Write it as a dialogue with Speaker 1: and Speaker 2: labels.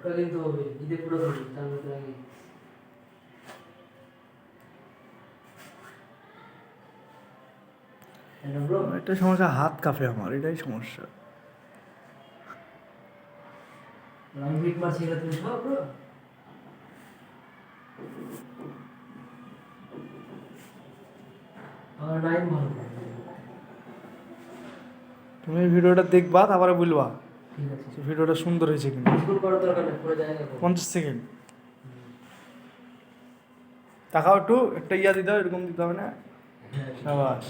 Speaker 1: ওটা কিন্তু হবে ঈদে পুরো হবে তার মধ্যে আগে ব্রো
Speaker 2: একটা সমস্যা, হাত কাঁপে আমার, এটাই সমস্যা।
Speaker 1: আমি বিট মারছি এটা তুমি সব ব্রো আমার নাইন ভালো
Speaker 2: তুমি এই ভিডিওটা দেখবা, তারপরে বলবা
Speaker 1: ঠিক আছে
Speaker 2: যে ভিডিওটা সুন্দর হয়েছে কিনা।
Speaker 1: স্কুল করার দরকার নেই পুরো জায়গা
Speaker 2: 50 সেকেন্ড তাকাও একটু, একটা ইয়া দিতে হবে, এরকম দিতে হবে না।
Speaker 1: হ্যাঁ
Speaker 2: সাবাস।